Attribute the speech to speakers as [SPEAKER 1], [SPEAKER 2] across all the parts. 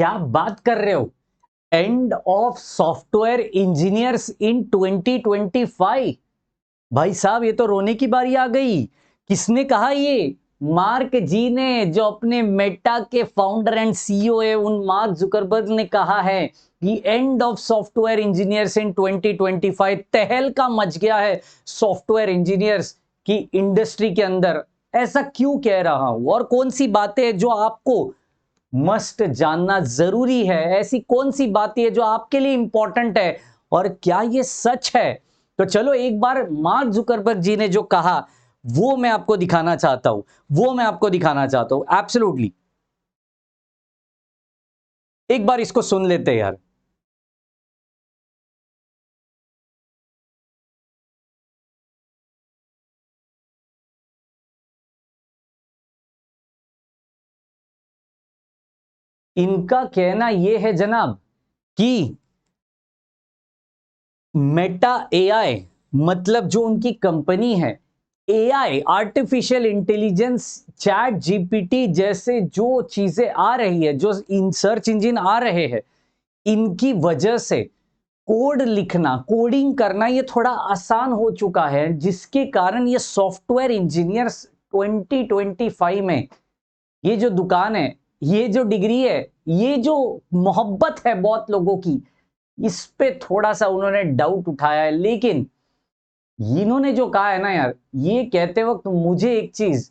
[SPEAKER 1] क्या बात कर रहे हो? एंड ऑफ सॉफ्टवेयर इंजीनियर्स इन 2025। भाई साहब, ये तो रोने की बारी आ गई। किसने कहा ये? मार्क जी ने, जो अपने मेटा के फाउंडर एंड सीईओ है, उन मार्क जुकरबर्ग ने कहा है कि एंड ऑफ सॉफ्टवेयर इंजीनियर्स इन 2025। तहलका मच गया है सॉफ्टवेयर इंजीनियर्स की इंडस्ट्री के अंदर। ऐसा क्यों कह रहा हूं और कौन सी बातें हैं जो आपको मस्ट जानना जरूरी है? ऐसी कौन सी बातें है जो आपके लिए इंपॉर्टेंट है और क्या ये सच है? तो चलो एक बार मार्क जुकरबर्ग जी ने जो कहा वो मैं आपको दिखाना चाहता हूं, एब्सोल्युटली। एक बार इसको सुन लेते हैं यार। इनका कहना यह है जनाब कि मेटा एआई, मतलब जो उनकी कंपनी है, AI artificial intelligence, chat GPT जैसे जो चीजें आ रही है, जो इन सर्च इंजन आ रहे हैं, इनकी वजह से कोड लिखना, कोडिंग करना ये थोड़ा आसान हो चुका है, जिसके कारण ये सॉफ्टवेयर इंजीनियर्स 2025 में ये जो दुकान है, ये जो डिग्री है, ये जो मोहब्बत है बहुत लोगों की, इस पे थोड़ा सा उन्होंने डाउट उठाया है। लेकिन इन्होंने जो कहा है ना यार, ये कहते वक्त मुझे एक चीज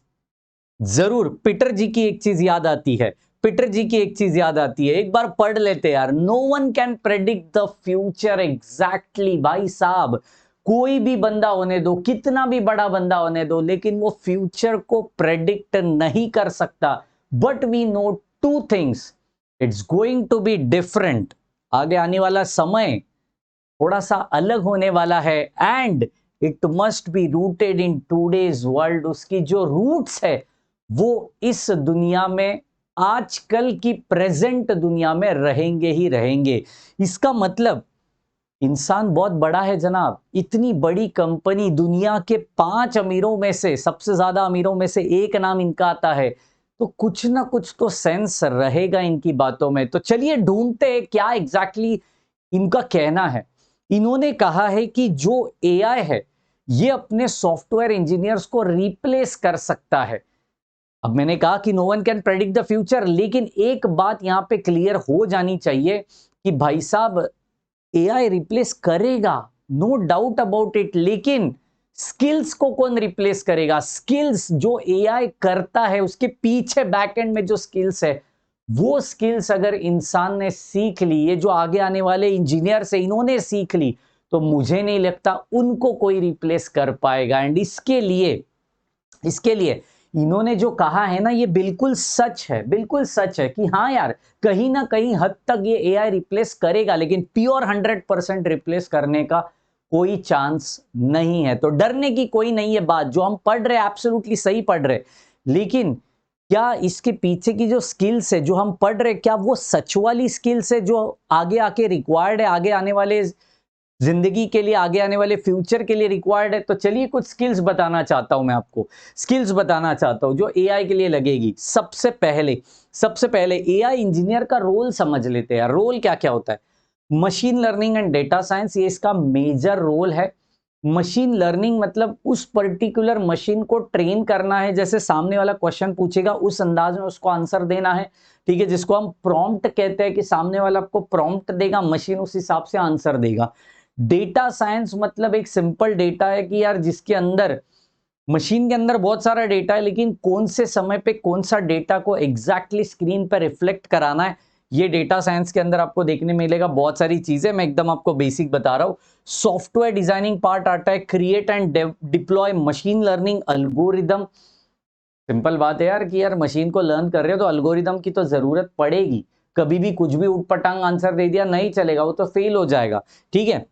[SPEAKER 1] जरूर पीटर जी की एक चीज याद आती है। पीटर जी की एक चीज याद आती है, एक बार पढ़ लेते यार। No one can predict the future exactly. भाई साहब, कोई भी बंदा होने दो, कितना भी बड़ा बंदा होने दो, लेकिन वो फ्यूचर को प्रेडिक्ट नहीं कर सकता। But we know two things, it's going to be different. आगे आने वाला समय थोड़ा सा अलग होने वाला है, and it must be rooted in today's world. उसकी जो रूट्स है वो इस दुनिया में, आजकल की प्रेजेंट दुनिया में रहेंगे ही रहेंगे। इसका मतलब इंसान बहुत बड़ा है जनाब। इतनी बड़ी कंपनी, दुनिया के 5 अमीरों में से, सबसे ज्यादा अमीरों में से एक नाम इनका आता है, तो कुछ ना कुछ तो सेंस रहेगा इनकी बातों में। तो चलिए ढूंढते हैं क्या एग्जैक्टली इनका कहना है। इन्होंने कहा है कि जो एआई है, ये अपने सॉफ्टवेयर इंजीनियर्स को रिप्लेस कर सकता है। अब मैंने कहा कि no one can predict the future, लेकिन एक बात यहां पे क्लियर हो जानी चाहिए कि भाई साहब, एआई रिप्लेस करेगा, नो डाउट अबाउट इट, लेकिन स्किल्स को कौन रिप्लेस करेगा? स्किल्स जो एआई करता है, उसके पीछे बैकएंड में जो स्किल्स है, वो स्किल्स अगर इंसान ने सीख ली, ये जो आगे आने वाले इंजीनियर्स है, इन्होंने सीख ली, तो मुझे नहीं लगता उनको कोई रिप्लेस कर पाएगा। एंड इसके लिए इन्होंने जो कहा है ना, ये बिल्कुल सच है, बिल्कुल सच है कि हाँ यार, कहीं ना कहीं हद तक ये एआई रिप्लेस करेगा, लेकिन प्योर 100% रिप्लेस करने का कोई चांस नहीं है। तो डरने की कोई नहीं है बात। जो हम पढ़ रहे हैं एब्सोल्युटली सही पढ़ रहे, लेकिन क्या इसके पीछे की जो स्किल्स है जो हम पढ़ रहे, क्या वो सच वाली स्किल्स है जो आगे आके रिक्वायर्ड है, आगे आने वाले जिंदगी के लिए, आगे आने वाले फ्यूचर के लिए रिक्वायर्ड है? तो चलिए कुछ स्किल्स बताना चाहता हूं मैं आपको, स्किल्स बताना चाहता हूं जो एआई के लिए लगेगी। सबसे पहले एआई इंजीनियर का रोल समझ लेते हैं। रोल क्या क्या होता है? Machine learning and data science, ये इसका मेजर रोल है। मशीन लर्निंग मतलब उस पर्टिकुलर मशीन को ट्रेन करना है, जैसे सामने वाला क्वेश्चन पूछेगा उस अंदाज में उसको आंसर देना है, ठीक है, जिसको हम प्रॉम्प्ट कहते हैं कि सामने वाला आपको प्रॉम्प्ट देगा, मशीन उस हिसाब से आंसर देगा। डेटा साइंस मतलब एक सिंपल डेटा है कि यार जिसके अंदर, मशीन के अंदर बहुत सारा डेटा है, लेकिन कौन से समय पे कौन सा डेटा को एग्जैक्टली स्क्रीन पर रिफ्लेक्ट कराना है, ये डेटा साइंस के अंदर आपको देखने मिलेगा। बहुत सारी चीजें, मैं एकदम आपको बेसिक बता रहा हूं। सॉफ्टवेयर डिजाइनिंग पार्ट आता है, create and deploy machine learning algorithm. Simple बात है यार कि यार मशीन को लर्न कर रहे हो तो अल्गोरिदम की तो जरूरत पड़ेगी। कभी भी कुछ भी उटपटांग आंसर दे दिया नहीं चलेगा, वो तो फेल हो जाएगा, ठीक है।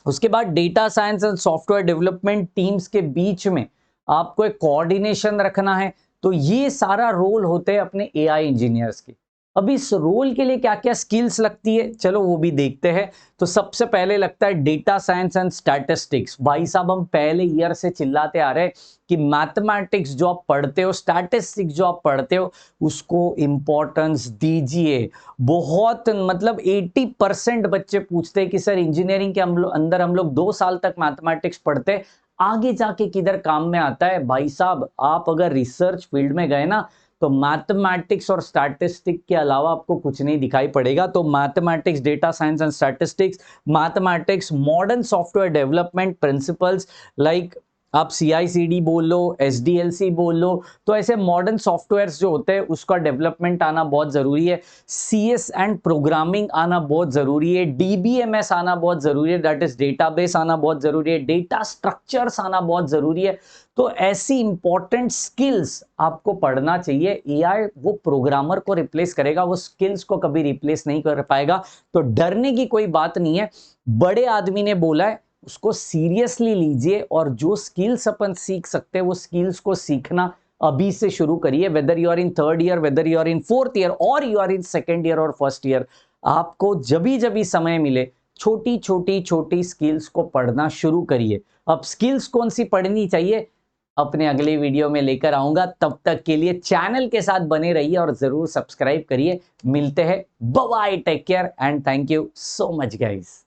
[SPEAKER 1] उसके बाद data science and software development teams के बीच में आपको एक कोऑर्डिनेशन रखना है। तो ये सारा रोल होते हैं अपने एआई इंजीनियर्स के। अब इस रोल के लिए क्या क्या स्किल्स लगती है, चलो वो भी देखते हैं। तो सबसे पहले लगता है डेटा साइंस एंड स्टैटिस्टिक्स। भाई साहब हम पहले ईयर से चिल्लाते आ रहे हैं कि मैथमेटिक्स जो आप पढ़ते हो, स्टैटिस्टिक्स जो आप पढ़ते हो, उसको इंपॉर्टेंस दीजिए। बहुत मतलब 80% बच्चे पूछते हैं कि सर इंजीनियरिंग के अंदर हम लोग 2 साल तक मैथमेटिक्स पढ़ते हैं, आगे जाके किधर काम में आता है। भाई साहब आप अगर रिसर्च फील्ड में गए ना, तो मैथमेटिक्स और स्टैटिस्टिक्स के अलावा आपको कुछ नहीं दिखाई पड़ेगा। तो mathematics, data science and statistics, mathematics, modern software development principles, like आप CI/CD बोल लो, SDLC बोल लो, तो ऐसे मॉडर्न सॉफ्टवेयर्स जो होते हैं उसका डेवलपमेंट आना बहुत जरूरी है। CS एंड प्रोग्रामिंग आना बहुत जरूरी है। DBMS आना बहुत जरूरी है, दैट इज डेटाबेस आना बहुत जरूरी है। डेटा स्ट्रक्चर्स आना बहुत जरूरी है। तो ऐसी इंपॉर्टेंट स्किल्स आपको पढ़ना चाहिए। AI वो प्रोग्रामर को रिप्लेस करेगा, वो स्किल्स को कभी रिप्लेस नहीं कर पाएगा। तो डरने की कोई बात नहीं है। बड़े आदमी ने बोला है, उसको सीरियसली लीजिए, और जो स्किल्स अपन सीख सकते हैं वो स्किल्स को सीखना अभी से शुरू करिए। Whether you are in 3rd year, whether you are in 4th year, और you are in 2nd year और 1st ईयर, आपको जभी जभी समय मिले छोटी छोटी छोटी स्किल्स को पढ़ना शुरू करिए। अब स्किल्स कौन सी पढ़नी चाहिए अपने अगले वीडियो में लेकर आऊंगा। तब तक के लिए चैनल के साथ बने रहिए और जरूर सब्सक्राइब करिए। मिलते हैं, bye bye, take care and thank you so much guys.